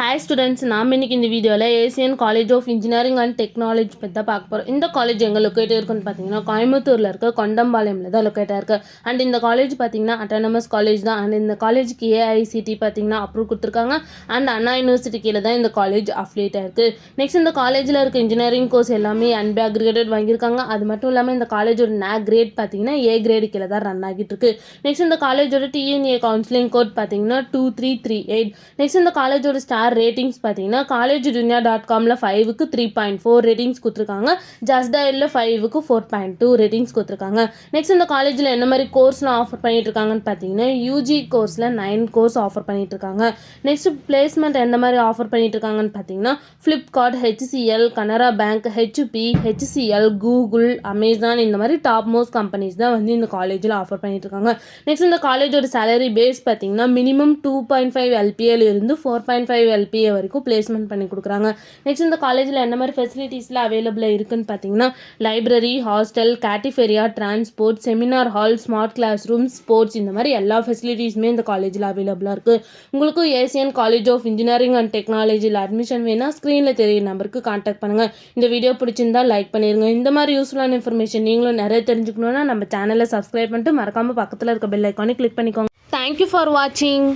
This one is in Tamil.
ஹாய் ஸ்டூடெண்ட்ஸ், நாம் இன்னைக்கு இந்த வீடியோவில் Asian college of engineering and technology பற்றி தான் பார்க்க போகிறோம். இந்த காலேஜ் எங்கே லொக்கேட் இருக்குன்னு பார்த்தீங்கன்னா கோயம்புத்தூரில் இருக்க கொண்டம்பாளையமில் தான் லொக்கேட்டாக இருக்குது. அண்ட் இந்த காலேஜ் பார்த்தீங்கன்னா அட்டானமஸ் காலேஜ் தான். அண்ட் இந்த காலேஜுக்கு ஏஐசிடி பார்த்தீங்கன்னா அப்ரூவ் கொடுத்துருக்காங்க. அண்ட் அண்ணா யூனிவர்சிட்டி கீழே தான் இந்த காலேஜ் அஃபிலியேட் ஆயிருக்கு. நெக்ஸ்ட் இந்த காலேஜில் இருக்க இன்ஜினியரிங் கோர்ஸ் எல்லாமே அன்பே அக்ரிகேட்டட் வாங்கியிருக்காங்க. அது மட்டும் இல்லாமல் இந்த காலேஜோட NAC கிரேட் பார்த்தீங்கன்னா ஏ கிரேடு கீழே தான் ரன் ஆகிட்டு இருக்கு. நெக்ஸ்ட் இந்த காலேஜோட டிஎன்ஏ கவுன்சிலிங் கோட் பார்த்தீங்கன்னா 2338. நெக்ஸ்ட் இந்த காலேஜோட ஸ்டார் ரேட்டிங்ஸ் பார்த்தீங்கன்னா collegedunia.comல 5க்கு 3.4 ரேட்டிங்ஸ் கொடுத்துருக்காங்க. ஜஸ்ட் டயலில் 5க்கு 4.2 ரேட்டிங்ஸ் கொடுத்துருக்காங்க. நெக்ஸ்ட் இந்த காலேஜில் என்ன மாதிரி கோர்ஸ்லாம் ஆஃபர் பண்ணிட்டு இருக்காங்கன்னு பார்த்தீங்கன்னா யூஜி கோர்ஸில் 9 கோர்ஸ் ஆஃபர் பண்ணிட்டு இருக்காங்க. நெக்ஸ்ட் பிளேஸ்மெண்ட் எந்த மாதிரி ஆஃபர் பண்ணிட்டு இருக்காங்கன்னு பார்த்தீங்கன்னா Flipkart, HCL, Canara bank, HP, HCL, Google, Amazon இந்த மாதிரி டாப் மோஸ்ட் கம்பெனிஸ் தான் வந்து இந்த காலேஜில் ஆஃபர் பண்ணிட்டு இருக்காங்க. நெக்ஸ்ட் இந்த காலேஜோட சேலரி பேஸ் பார்த்தீங்கன்னா மினிமம் 2.5 LPA இருந்து 4.5 LPA வரைக்கும் பிளேஸ்மெண்ட் பண்ணி கொடுக்குறாங்க. நெக்ஸ்ட் இந்த காலேஜில் என்ன மாதிரி ஃபெசிலிட்டிஸ்லாம் அவைலபிளாக இருக்குன்னு பார்த்தீங்கன்னா library, hostel, cafeteria, transport, seminar hall, smart class room, sports இந்த மாதிரி எல்லா ஃபெசிலிட்டிஸுமே இந்த காலேஜில் அவைலபிளாக இருக்குது. உங்களுக்கு Asian college of engineering and டெக்னாலஜியில் அட்மிஷன் வேணால் ஸ்க்ரீனில் தெரியும் நம்பருக்கு கான்டாக்ட் பண்ணுங்கள். இந்த வீடியோ பிடிச்சிருந்தா லைக் பண்ணிடுங்க. இந்த மாதிரி யூஸ்ஃபுல்லான இன்ஃபர்மேஷன் நீங்களும் நிறைய தெரிஞ்சுக்கணுன்னா நம்ம சேனலை சப்ஸ்கிரைப் பண்ணிட்டு மறக்காமல் பக்கத்தில் இருக்க பெல் ஐக்கானை கிளிக் பண்ணிக்கோங்க. தேங்க்யூ ஃபார் வாட்சிங்.